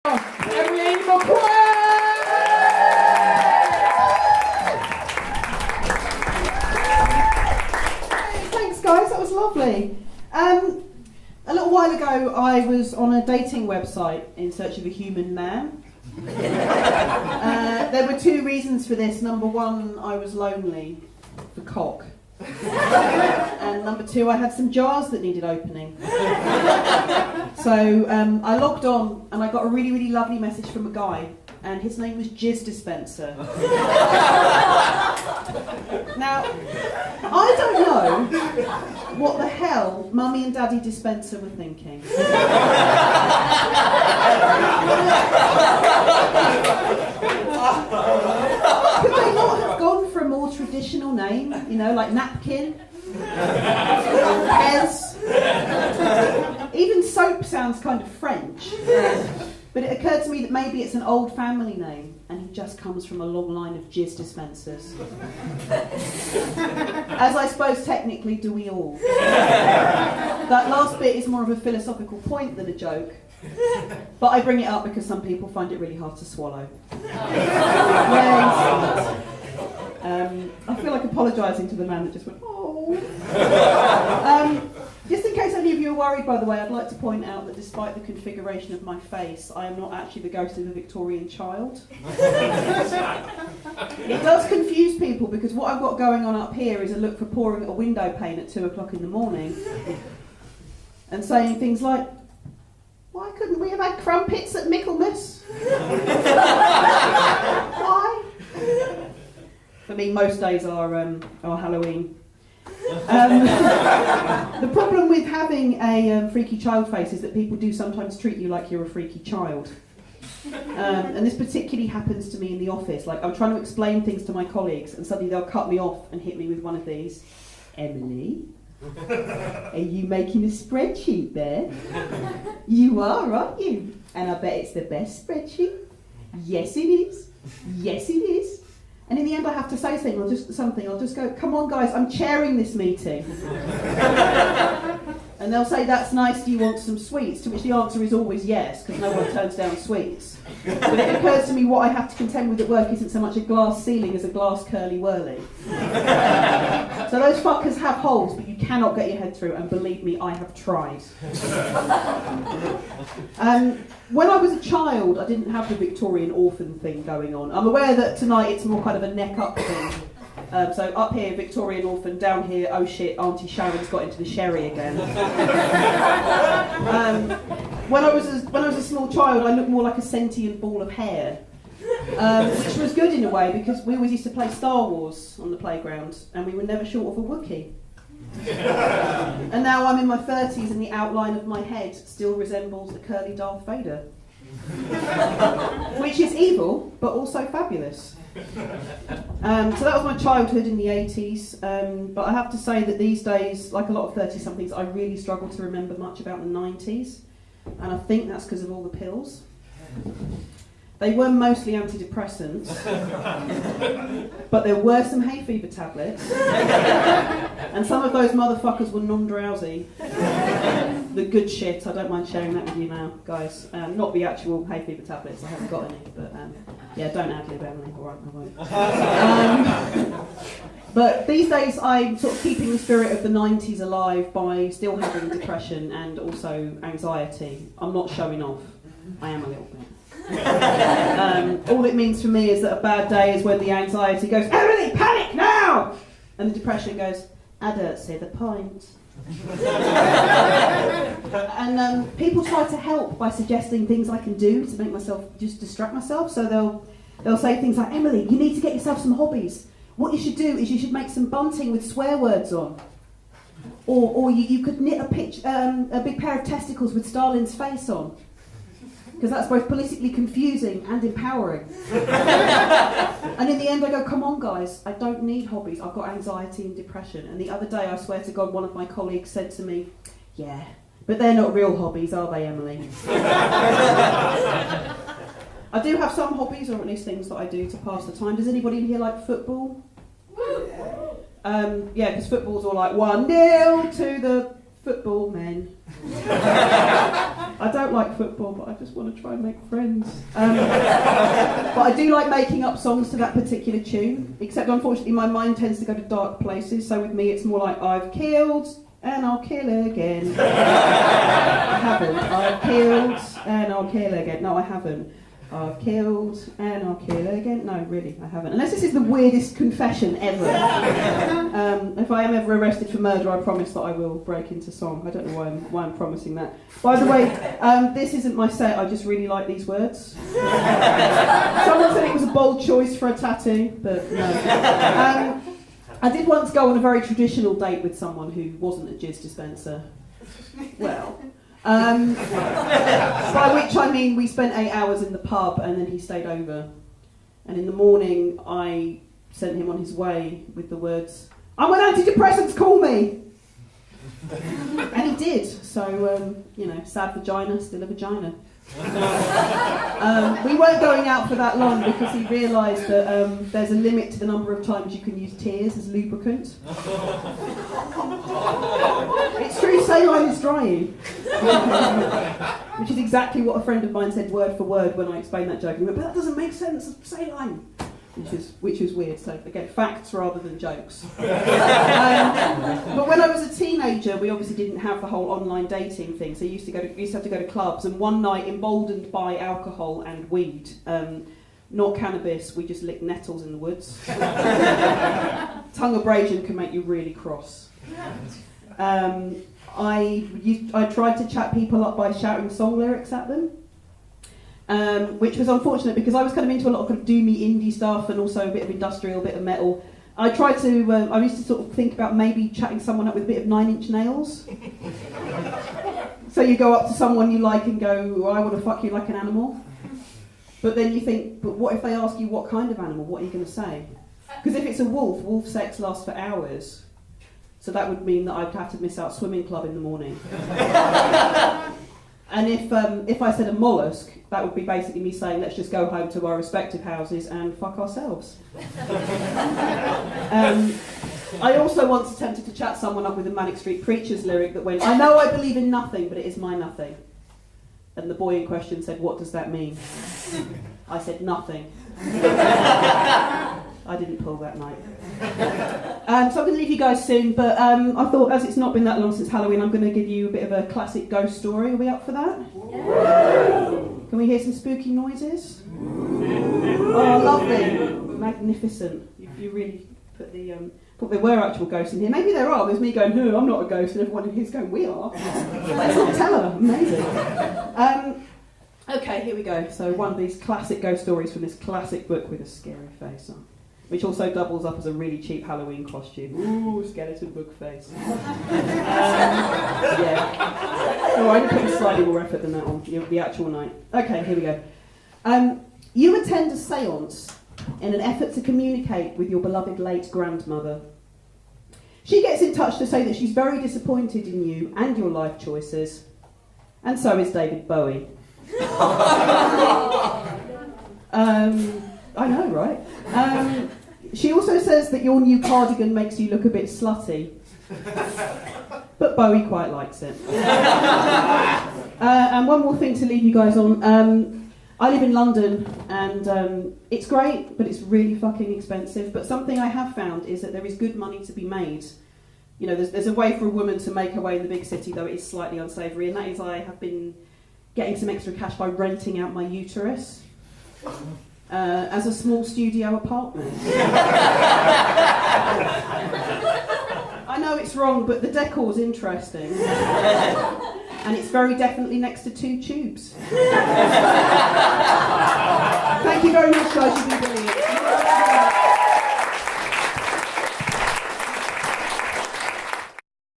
McQuade! Thanks, guys. That was lovely. A little while ago, I was on a dating website in search of a human man. There were two reasons for this. Number one, I was lonely for cock. And number two, I had some jars that needed opening. So I logged on and I got a really, really lovely message from a guy, and his name was Jizz Dispenser. Now, I don't know what the hell Mummy and Daddy Dispenser were thinking. Could they not have gone for a more traditional name, you know, like Napkin? Pez? Even soap sounds kind of French. But it occurred to me that maybe it's an old family name and he just comes from a long line of jizz dispensers. As I suppose technically do we all. That last bit is more of a philosophical point than a joke. But I bring it up because some people find it really hard to swallow. Yes. I feel like apologising to the man that just went, oh. Just in case any of you are worried, by the way, I'd like to point out that despite the configuration of my face, I am not actually the ghost of a Victorian child. It does confuse people because what I've got going on up here is a look for pouring a window pane at 2 o'clock in the morning and saying things like, why couldn't we have had crumpets at Michaelmas? Why? For me, most days are Halloween. The problem with having a freaky child face is that people do sometimes treat you like you're a freaky child. And this particularly happens to me in the office. Like, I'm trying to explain things to my colleagues and suddenly they'll cut me off and hit me with one of these. Emily, are you making a spreadsheet there? You are, aren't you? And I bet it's the best spreadsheet. Yes, it is. Yes, it is. And in the end, I have to say something. I'll just go, come on, guys, I'm chairing this meeting. And they'll say, that's nice, do you want some sweets? To which the answer is always yes, because no one turns down sweets. But it occurs to me what I have to contend with at work isn't so much a glass ceiling as a glass curly-whirly. So those fuckers have holes, but you cannot get your head through, and believe me, I have tried. When I was a child, I didn't have the Victorian orphan thing going on. I'm aware that tonight it's more kind of a neck-up thing. So up here, Victorian orphan, down here, oh shit, Auntie Sharon's got into the sherry again. When I was a small child, I looked more like a sentient ball of hair, which was good in a way because we always used to play Star Wars on the playground, and we were never short of a Wookiee. And now I'm in my 30s, and the outline of my head still resembles a curly Darth Vader, which is evil, but also fabulous. So that was my childhood in the 80s, but I have to say that these days, like a lot of 30-somethings, I really struggle to remember much about the 90s, and I think that's because of all the pills. They were mostly antidepressants, but there were some hay fever tablets, and some of those motherfuckers were non-drowsy. The good shit, I don't mind sharing that with you now, guys. Not the actual hay fever tablets, I haven't got any, but yeah, don't ad-lib, Emily, alright, I won't. But these days I'm sort of keeping the spirit of the 90s alive by still having depression and also anxiety. I'm not showing off, I am a little bit. All it means for me is that a bad day is when the anxiety goes, Emily, panic now! And the depression goes, I don't see the point. And people try to help by suggesting things I can do to make myself just distract myself. So they'll say things like, Emily, you need to get yourself some hobbies. What you should do is you should make some bunting with swear words on. Or you could knit a big pair of testicles with Stalin's face on. Because that's both politically confusing and empowering. And in the end I go, come on guys, I don't need hobbies, I've got anxiety and depression. And the other day, I swear to God, one of my colleagues said to me, yeah, but they're not real hobbies, are they, Emily? I do have some hobbies, or at least things that I do to pass the time. Does anybody in here like football? Yeah, because football's all like 1-0 to the football men. I don't like football, but I just want to try and make friends. But I do like making up songs to that particular tune, except unfortunately my mind tends to go to dark places, so with me it's more like, I've killed and I'll kill again. I haven't. I've killed and I'll kill again. No, I haven't. I've killed and I'll kill again. No, really, I haven't. Unless this is the weirdest confession ever. If I am ever arrested for murder, I promise that I will break into song. I don't know why I'm promising that. By the way, this isn't my set. I just really like these words. Someone said it was a bold choice for a tattoo, but no. I did once go on a very traditional date with someone who wasn't a jizz dispenser. Well... by which I mean we spent 8 hours in the pub and then he stayed over. And in the morning I sent him on his way with the words, "I'm on antidepressants, call me!" And he did. So, sad vagina, still a vagina. We weren't going out for that long because he realised that there's a limit to the number of times you can use tears as lubricant. It's true, saline is drying. Which is exactly what a friend of mine said word for word when I explained that joke. He went, "But that doesn't make sense, it's saline." Which is weird, so again, facts rather than jokes. But when I was a teenager, we obviously didn't have the whole online dating thing, so we used to have to go to clubs, and one night, emboldened by alcohol and weed, not cannabis, we just licked nettles in the woods. Tongue abrasion can make you really cross. I tried to chat people up by shouting song lyrics at them. Which was unfortunate because I was kind of into a lot of kind of doomy indie stuff and also a bit of industrial, a bit of metal. I used to sort of think about maybe chatting someone up with a bit of 9 Inch Nails. So you go up to someone you like and go, "I want to fuck you like an animal." But then you think, but what if they ask you what kind of animal? What are you going to say? Because if it's a wolf sex lasts for hours. So that would mean that I'd have to miss out swimming club in the morning. And if I said a mollusk, that would be basically me saying, let's just go home to our respective houses and fuck ourselves. I also once attempted to chat someone up with a Manic Street Preachers lyric that went, "I know I believe in nothing, but it is my nothing." And the boy in question said, "What does that mean?" I said, "Nothing." I didn't pull that night. So I'm going to leave you guys soon, but I thought as it's not been that long since Halloween, I'm going to give you a bit of a classic ghost story. Are we up for that? Yeah. Can we hear some spooky noises? Oh, lovely. Magnificent. You really put the... thought there were actual ghosts in here. Maybe there are. There's me going, "No, I'm not a ghost," and everyone in here's going, "We are." Let's not tell her. Amazing. Okay, here we go. So one of these classic ghost stories from this classic book with a scary face on, which also doubles up as a really cheap Halloween costume. Ooh, skeleton book face. Yeah. Oh, I put slightly more effort than that on the actual night. Okay, here we go. You attend a séance in an effort to communicate with your beloved late grandmother. She gets in touch to say that she's very disappointed in you and your life choices, and so is David Bowie. I know, right? She also says that your new cardigan makes you look a bit slutty, but Bowie quite likes it. And one more thing to leave you guys on. I live in London, and it's great, but it's really fucking expensive. But something I have found is that there is good money to be made. You know, there's a way for a woman to make her way in the big city, though it is slightly unsavoury, and that is I have been getting some extra cash by renting out my uterus. As a small studio apartment. I know it's wrong, but the decor's interesting. And it's very definitely next to 2 tubes. Thank you very much, guys. You've been brilliant.